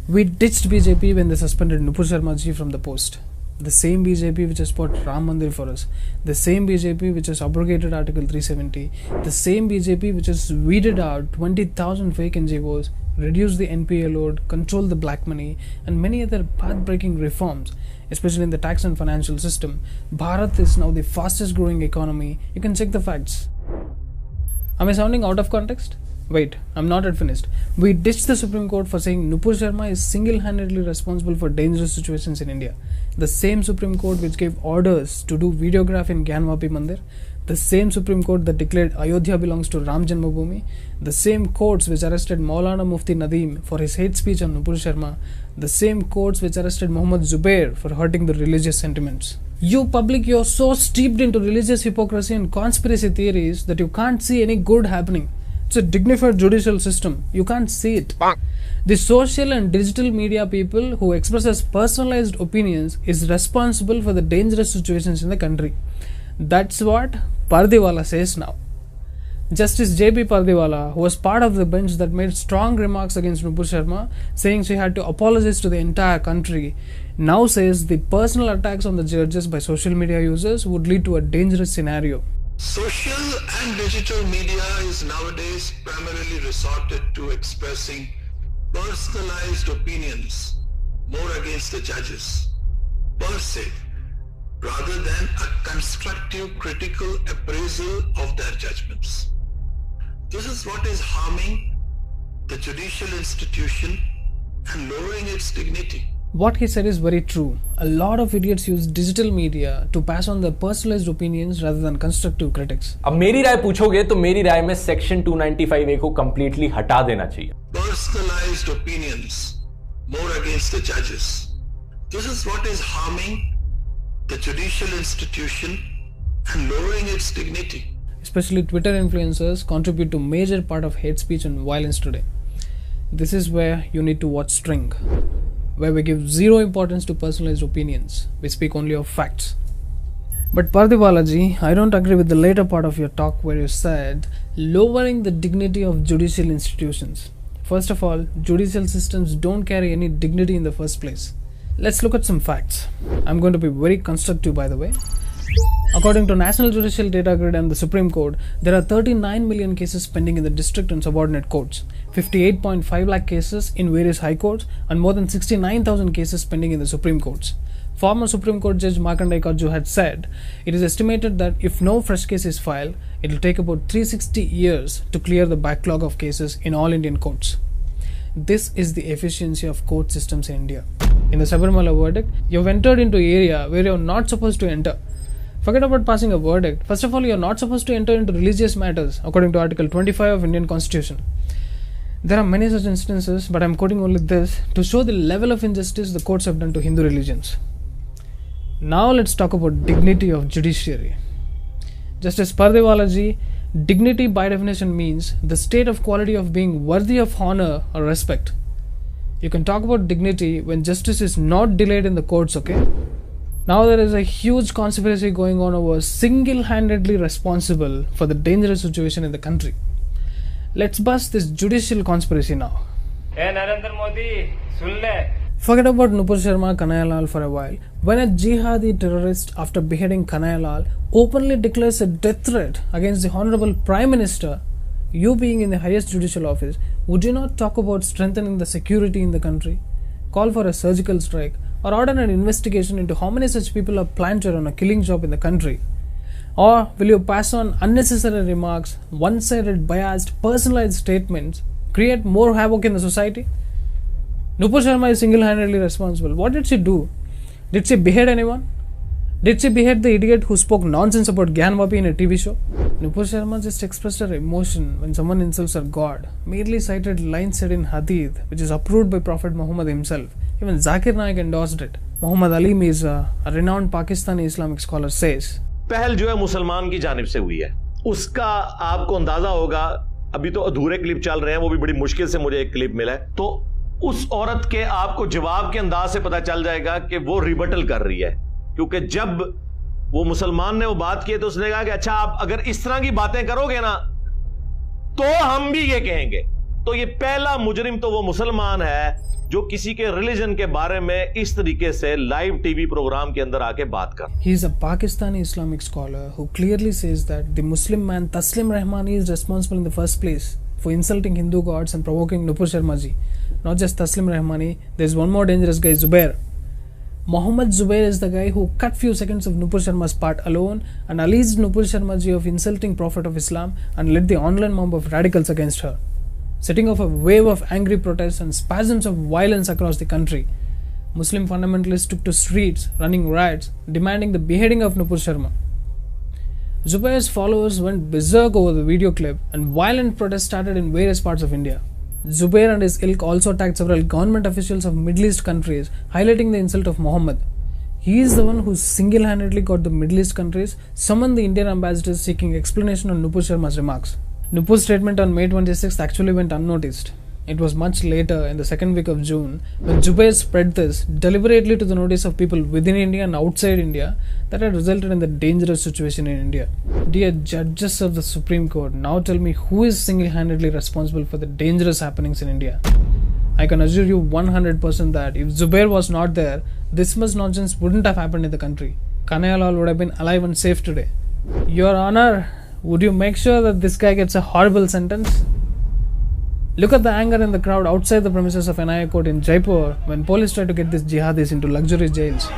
We ditched BJP when they suspended Nupur Sharma ji from the post. The same BJP which has fought Ram Mandir for us. The same BJP which has abrogated Article 370. The same BJP which has weeded out 20,000 fake NGOs, reduced the NPA load, controlled the black money, and many other path-breaking reforms, especially in the tax and financial system. Bharat is now the fastest growing economy. You can check the facts. Am I sounding out of context? Wait, I'm not yet finished. We ditched the Supreme Court for saying Nupur Sharma is single-handedly responsible for dangerous situations in India. The same Supreme Court which gave orders to do videograph in Gyanvapi Mandir. The same Supreme Court that declared Ayodhya belongs to Ram Janmabhoomi. The same courts which arrested Maulana Mufti Nadeem for his hate speech on Nupur Sharma. The same courts which arrested Mohammad Zoobair for hurting the religious sentiments. You public, you're so steeped into religious hypocrisy and conspiracy theories that you can't see any good happening. It's a dignified judicial system. You can't see it. The social and digital media people who expresses personalized opinions is responsible for the dangerous situations in the country. That's what Pardiwala says now. Justice J.B. Pardiwala, who was part of the bench that made strong remarks against Nupur Sharma, saying she had to apologize to the entire country, now says the personal attacks on the judges by social media users would lead to a dangerous scenario. Social and digital media is nowadays primarily resorted to expressing personalized opinions more against the judges per se, rather than a constructive critical appraisal of their judgments. This is what is harming the judicial institution and lowering its dignity. What he said is very true. A lot of idiots use digital media to pass on their personalized opinions rather than constructive critics. अब मेरी राय पूछोगे तो मेरी राय में section 295A को completely हटा देना चाहिए. Personalized opinions more against the judges. This is what is harming the judicial institution and lowering its dignity. Especially Twitter influencers contribute to major part of hate speech and violence today. This is where you need to watch String, where we give zero importance to personalized opinions. We speak only of facts. But Pardiwala ji, I don't agree with the later part of your talk where you said lowering the dignity of judicial institutions. First of all, judicial systems don't carry any dignity in the first place. Let's look at some facts. I'm going to be very constructive, by the way. According to National Judicial Data Grid and the Supreme Court, there are 39 million cases pending in the district and subordinate courts, 58.5 lakh cases in various high courts, and more than 69,000 cases pending in the Supreme Courts. Former Supreme Court Judge Markanday Kajju had said, it is estimated that if no fresh case is filed, it will take about 360 years to clear the backlog of cases in all Indian courts. This is the efficiency of court systems in India. In the Sabarimala verdict, you've entered into an area where you're not supposed to enter. Forget about passing a verdict. First of all, you're not supposed to enter into religious matters according to Article 25 of Indian Constitution. There are many such instances, but I'm quoting only this to show the level of injustice the courts have done to Hindu religions. Now let's talk about dignity of judiciary. Justice Pardiwala ji, dignity by definition means the state of quality of being worthy of honor or respect. You can talk about dignity when justice is not delayed in the courts, okay? Now there is a huge conspiracy going on over single-handedly responsible for the dangerous situation in the country. Let's bust this judicial conspiracy now. Hey Narendra Modi, sun le. Forget about Nupur Sharma Kanhaiya for a while. When a jihadi terrorist, after beheading Kanhaiya, openly declares a death threat against the Honorable Prime Minister, you being in the highest judicial office, would you not talk about strengthening the security in the country, call for a surgical strike, or order an investigation into how many such people are planted on a killing job in the country? Or will you pass on unnecessary remarks, one-sided, biased, personalized statements, create more havoc in the society? Nupur Sharma is single-handedly responsible. What did she do? Did she behead anyone? Did she behead the idiot who spoke nonsense about Gyanvapi in a TV show? Nupur Sharma just expressed her emotion when someone insults her God, merely cited lines said in Hadith, which is approved by Prophet Muhammad himself. Even Zakir Naik endorsed it. Muhammad Ali Mirza, a renowned Pakistani Islamic scholar, says, पहल जो है मुसलमान की जानिब से हुई है, उसका आपको अंदाजा होगा. अभी तो अधूरे क्लिप चल रहे हैं, वो भी बड़ी मुश्किल से मुझे एक क्लिप मिला है, तो उस औरत के आपको जवाब के अंदाज से पता चल जाएगा कि वो रिबटल कर रही है. क्योंकि जब वो मुसलमान ने वो बात की तो उसने कहा कि अच्छा आप अगर इस तरह की बातें करोगे ना तो हम भी ये कहेंगे. तो ये पहला मुजरिम तो वो मुसलमान है जो किसी के रिलीजन के बारे में इस तरीके से लाइव टीवी प्रोग्राम के अंदर आके बात कर। He is a Pakistani Islamic scholar who clearly says that the Muslim man Taslim Rahmani is responsible in the first place for insulting Hindu gods and provoking Nupur Sharma ji. Not just Taslim Rahmani, there is one more dangerous guy, Zoobair. Mohammed Zoobair is the guy who cut few seconds of Nupur Sharma's part alone and alleged Nupur Sharma ji of insulting Prophet of Islam and led the online mob of radicals against her, setting off a wave of angry protests and spasms of violence across the country. Muslim fundamentalists took to streets, running riots, demanding the beheading of Nupur Sharma. Zoobair's followers went berserk over the video clip and violent protests started in various parts of India. Zoobair and his ilk also attacked several government officials of Middle East countries, highlighting the insult of Muhammad. He is the one who single-handedly got the Middle East countries summoned the Indian ambassadors seeking explanation on Nupur Sharma's remarks. Nupur's statement on May 26th actually went unnoticed. It was much later, in the second week of June, when Zoobair spread this deliberately to the notice of people within India and outside India, that had resulted in the dangerous situation in India. Dear judges of the Supreme Court, now tell me who is single-handedly responsible for the dangerous happenings in India. I can assure you 100% that if Zoobair was not there, this much nonsense wouldn't have happened in the country. Kanayalal would have been alive and safe today. Your Honor, would you make sure that this guy gets a horrible sentence? Look at the anger in the crowd outside the premises of NIA court in Jaipur when police tried to get these jihadis into luxury jails.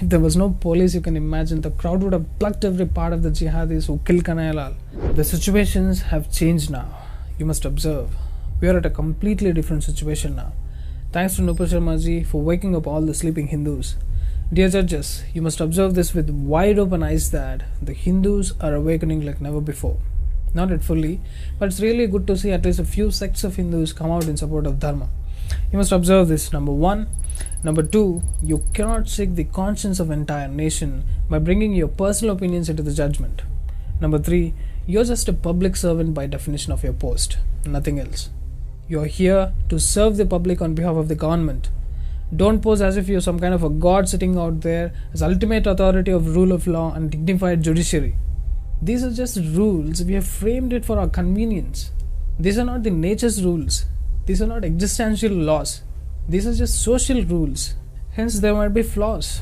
If there was no police, you can imagine the crowd would have plucked every part of the jihadis who killed Kanayalal. The situations have changed now. You must observe. We are at a completely different situation now. Thanks to Nupur Sharma ji for waking up all the sleeping Hindus. Dear judges, you must observe this with wide open eyes that the Hindus are awakening like never before. Not yet fully, but it's really good to see at least a few sects of Hindus come out in support of Dharma. You must observe this, number one. Number two, you cannot shake the conscience of entire nation by bringing your personal opinions into the judgment. Number three, you're just a public servant by definition of your post, nothing else. You're here to serve the public on behalf of the government. Don't pose as if you're some kind of a god sitting out there as ultimate authority of rule of law and dignified judiciary. These are just rules. We have framed it for our convenience. These are not the nature's rules. These are not existential laws. These are just social rules. Hence, there might be flaws.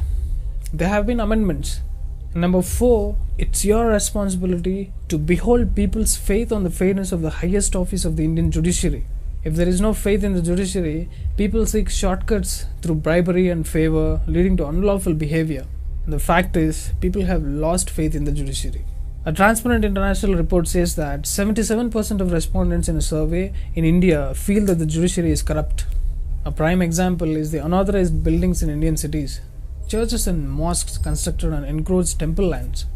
There have been amendments. Number four, it's your responsibility to behold people's faith on the fairness of the highest office of the Indian judiciary. If there is no faith in the judiciary, people seek shortcuts through bribery and favor, leading to unlawful behavior. The fact is, people have lost faith in the judiciary. A Transparent International report says that 77% of respondents in a survey in India feel that the judiciary is corrupt. A prime example is the unauthorized buildings in Indian cities. Churches and mosques constructed on encroached temple lands.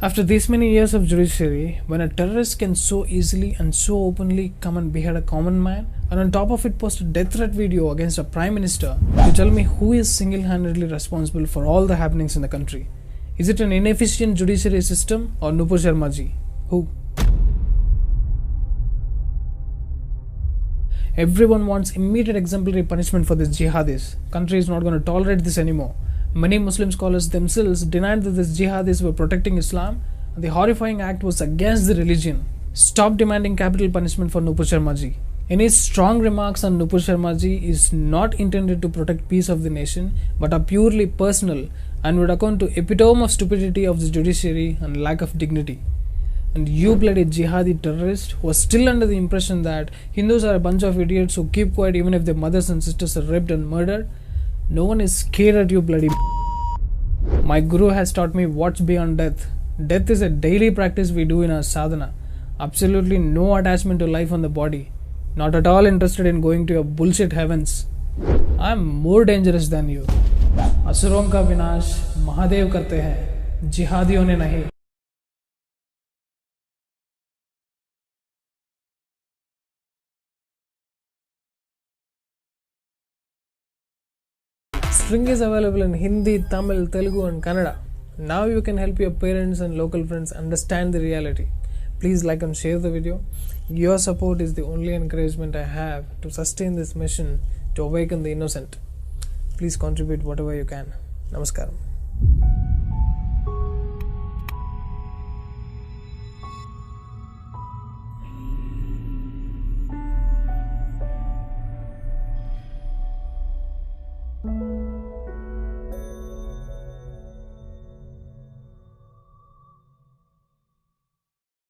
After these many years of judiciary, when a terrorist can so easily and so openly come and behead a common man, and on top of it post a death threat video against a prime minister, you tell me who is single-handedly responsible for all the happenings in the country? Is it an inefficient judiciary system or Nupur Sharma ji? Who? Everyone wants immediate exemplary punishment for these jihadis. Country is not going to tolerate this anymore. Many Muslim scholars themselves denied that these jihadis were protecting Islam and the horrifying act was against the religion. Stop demanding capital punishment for Nupur Sharma ji. Any strong remarks on Nupur Sharma ji is not intended to protect peace of the nation but are purely personal and would account to epitome of stupidity of the judiciary and lack of dignity. And you bloody jihadi terrorist who are still under the impression that Hindus are a bunch of idiots who keep quiet even if their mothers and sisters are raped and murdered, no one is scared at you bloody. My guru has taught me what's beyond death. Death is a daily practice we do in our sadhana. Absolutely no attachment to life on the body. Not at all interested in going to your bullshit heavens. I am more dangerous than you. असुरों का विनाश महादेव करते हैं, जिहादियों ने नहीं. String is available in Hindi, Tamil, Telugu and Kannada. Now you can help your parents and local friends understand the reality. Please like and share the video. Your support is the only encouragement I have to sustain this mission to awaken the innocent. Please contribute whatever you can. Namaskaram. है।